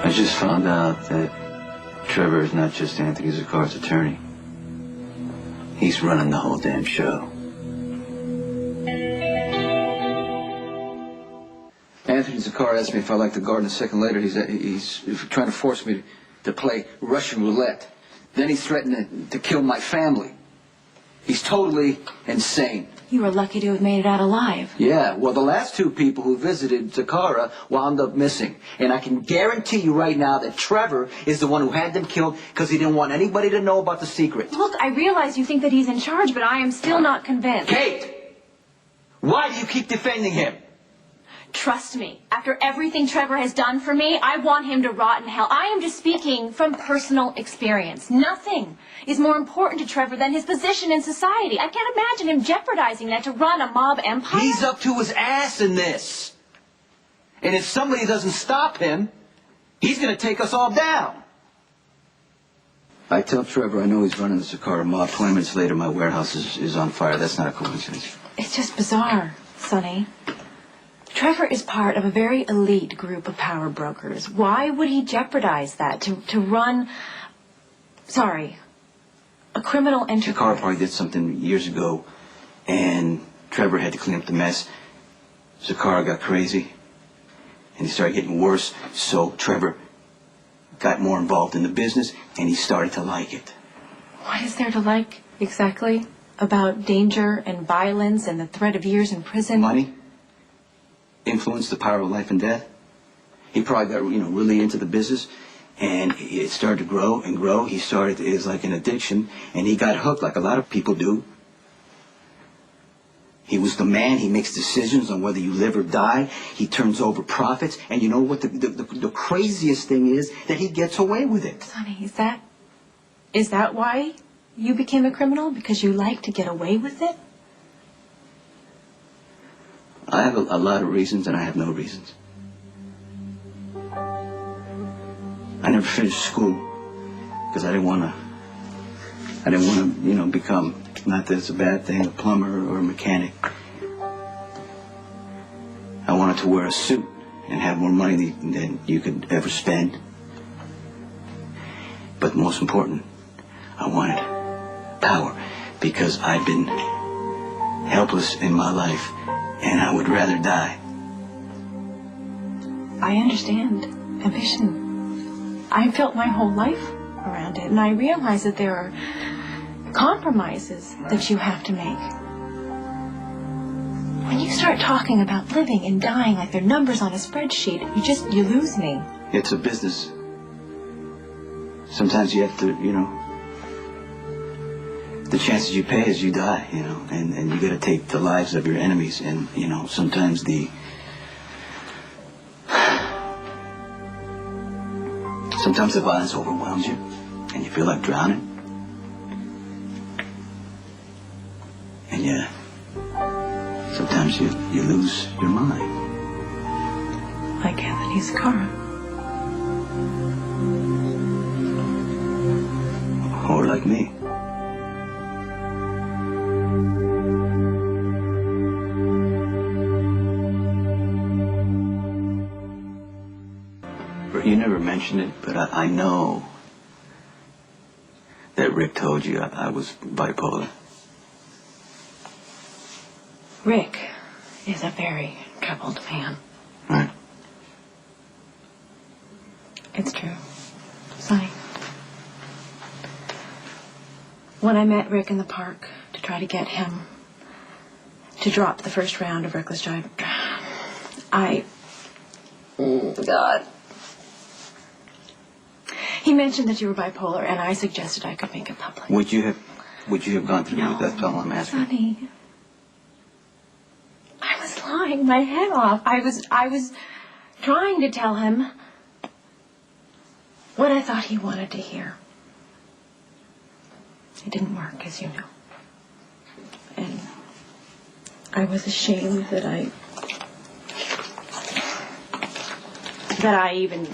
I just found out that Trevor is not just Anthony Zaccar's attorney. He's running the whole damn show. Anthony Zaccar asked me if I liked the garden. A second later, he's trying to force me to play Russian roulette. Then he threatened to kill my family. He's totally insane. You were lucky to have made it out alive. Yeah, well, the last two people who visited Zaccar wound up missing. And I can guarantee you right now that Trevor is the one who had them killed because he didn't want anybody to know about the secret. Look, I realize you think that he's in charge, but I am still not convinced. Kate! Why do you keep defending him? Trust me, after everything Trevor has done for me, I want him to rot in hell. I am just speaking from personal experience. Nothing is more important to Trevor than his position in society. I can't imagine him jeopardizing that to run a mob empire. He's up to his ass in this. And if somebody doesn't stop him, he's going to take us all down. I tell Trevor I know he's running the Zaccar mob. 20 minutes later, my warehouse is on fire. That's not a coincidence. It's just bizarre, Sonny. Trevor is part of a very elite group of power brokers. Why would he jeopardize that to run, a criminal enterprise? Zaccar probably did something years ago, and Trevor had to clean up the mess. Zaccar got crazy, and he started getting worse, so Trevor got more involved in the business, and he started to like it. What is there to like, exactly, about danger and violence and the threat of years in prison? Money. Influence, the power of life and death. He probably got, really into the business, and it started to grow and grow. It was like an addiction, and he got hooked like a lot of people do. He was the man. He makes decisions on whether you live or die. He turns over profits, and you know what the craziest thing is? That he gets away with it. Sonny, is that why you became a criminal? Because you like to get away with it? I have a lot of reasons, and I have no reasons. I never finished school because I didn't want to, become, not that it's a bad thing, a plumber or a mechanic. I wanted to wear a suit and have more money than you could ever spend. But most important, I wanted power because I've been helpless in my life. And I would rather die. I understand ambition. I've built my whole life around it, and I realize that there are compromises that you have to make. When you start talking about living and dying like they're numbers on a spreadsheet, you lose me. It's a business. Sometimes you have to, the chances you pay is you die, and you got to take the lives of your enemies, and sometimes the violence overwhelms you, and you feel like drowning, and yeah, sometimes you lose your mind, like Anthony Zaccar, or like me. You never mentioned it, but I know that Rick told you I was bipolar. Rick is a very troubled man. Right. It's true. Sonny. When I met Rick in the park to try to get him to drop the first round of reckless driving, God. He mentioned that you were bipolar, and I suggested I could make it public. Would you have gone through with that? That's all I'm asking. Sonny, I was lying my head off. I was trying to tell him what I thought he wanted to hear. It didn't work, as you know. And I was ashamed that I even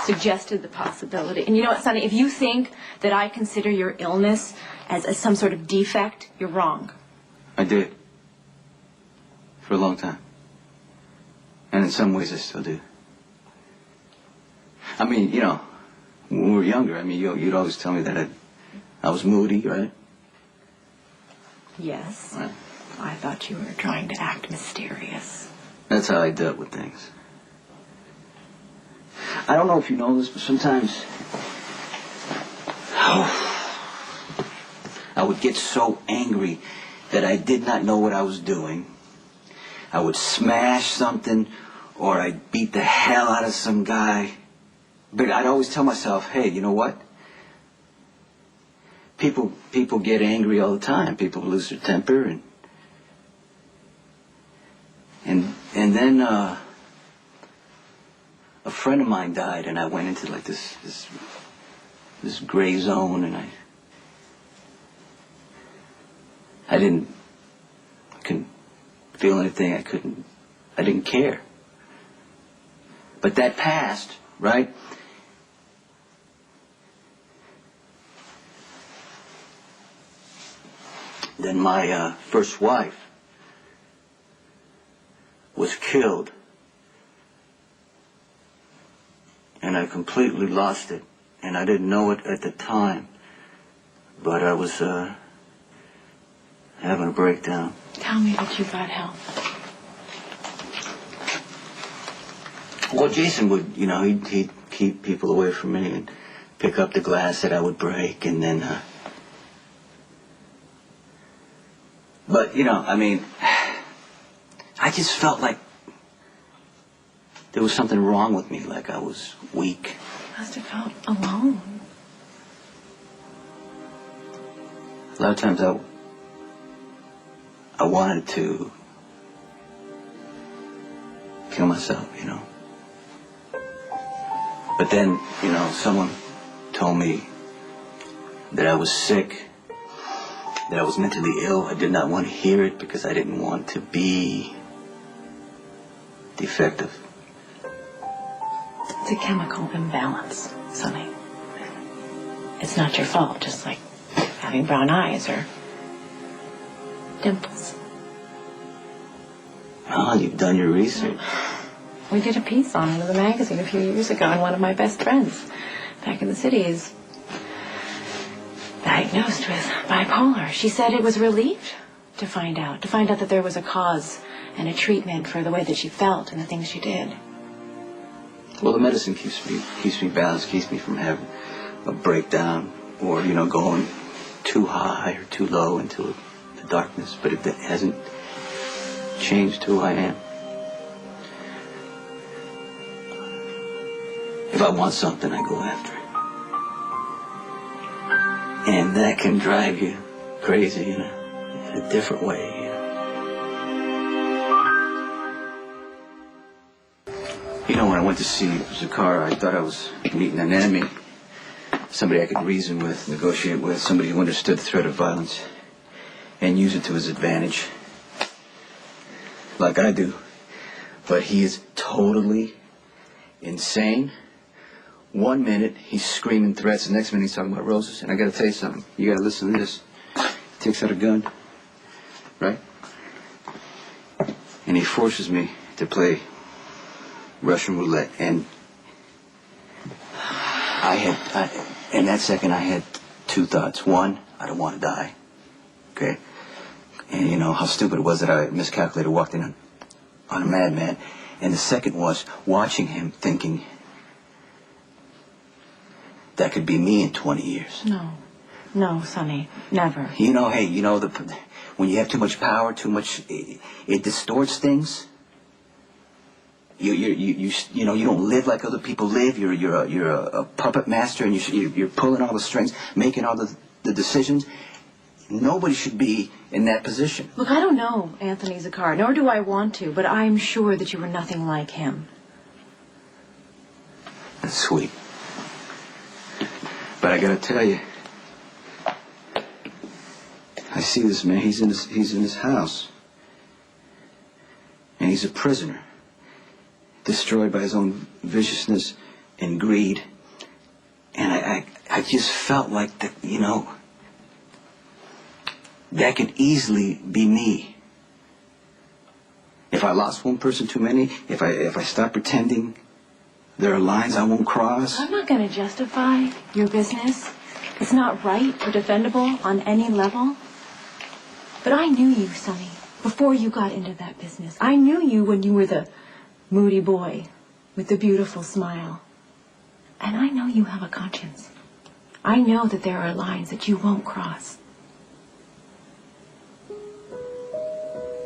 suggested the possibility. And you know what, Sonny, if you think that I consider your illness as some sort of defect, you're wrong. I did. For a long time. And in some ways I still do. I mean, you know, when we were younger, I mean, you'd always tell me that I was moody, right? Yes. Right. I thought you were trying to act mysterious. That's how I dealt with things. I don't know if you know this, but sometimes I would get so angry that I did not know what I was doing. I would smash something, or I'd beat the hell out of some guy. But I'd always tell myself, hey, you know what? People get angry all the time. People lose their temper, and then a friend of mine died, and I went into like this gray zone, and I couldn't feel anything. I didn't care. But that passed, right? Then my first wife was killed, and I completely lost it, and I didn't know it at the time, but I was having a breakdown. Tell me that you got help. Well, Jason would, you know, he'd keep people away from me and pick up the glass that I would break, and then but, you know, I mean, I just felt like there was something wrong with me, like I was weak. You must have felt alone. A lot of times I wanted to kill myself, you know. But then, you know, someone told me that I was sick, that I was mentally ill. I did not want to hear it because I didn't want to be defective. It's a chemical imbalance, Sonny. It's not your fault, just like having brown eyes or dimples. Oh, you've done your research. We did a piece on it in the magazine a few years ago, and one of my best friends back in the city is diagnosed with bipolar. She said it was relieved to find out that there was a cause and a treatment for the way that she felt and the things she did. Well, the medicine keeps me balanced, keeps me from having a breakdown or, you know, going too high or too low into the darkness, but it hasn't changed who I am. If I want something, I go after it. And that can drive you crazy in a different way. You know, when I went to see Zakara, I thought I was meeting an enemy. Somebody I could reason with, negotiate with, somebody who understood the threat of violence and use it to his advantage. Like I do. But he is totally insane. 1 minute, he's screaming threats. The next minute, he's talking about roses. And I gotta tell you something. You gotta listen to this. He takes out a gun, right? And he forces me to play Russian roulette. And in that second, I had two thoughts. One, I don't want to die. Okay? And you know how stupid it was that I miscalculated, walked in on a madman. And the second was watching him, thinking that could be me in 20 years. No, Sonny, never. You know, hey, you know, when you have too much power, it distorts things. You know, you don't live like other people live. You're a puppet master, and you're pulling all the strings, making all the decisions. Nobody should be in that position. Look, I don't know Anthony Zakara, nor do I want to, but I'm sure that you were nothing like him. That's sweet. But I gotta tell you, I see this man. He's in his house, and he's a prisoner, destroyed by his own viciousness and greed. And I just felt like you know, that could easily be me. If I lost one person too many, if I stopped pretending There are lines I won't cross. I'm not going to justify your business. It's not right or defendable on any level. But I knew you, Sonny, before you got into that business. I knew you when you were the moody boy with the beautiful smile. And I know you have a conscience. I know that there are lines that you won't cross.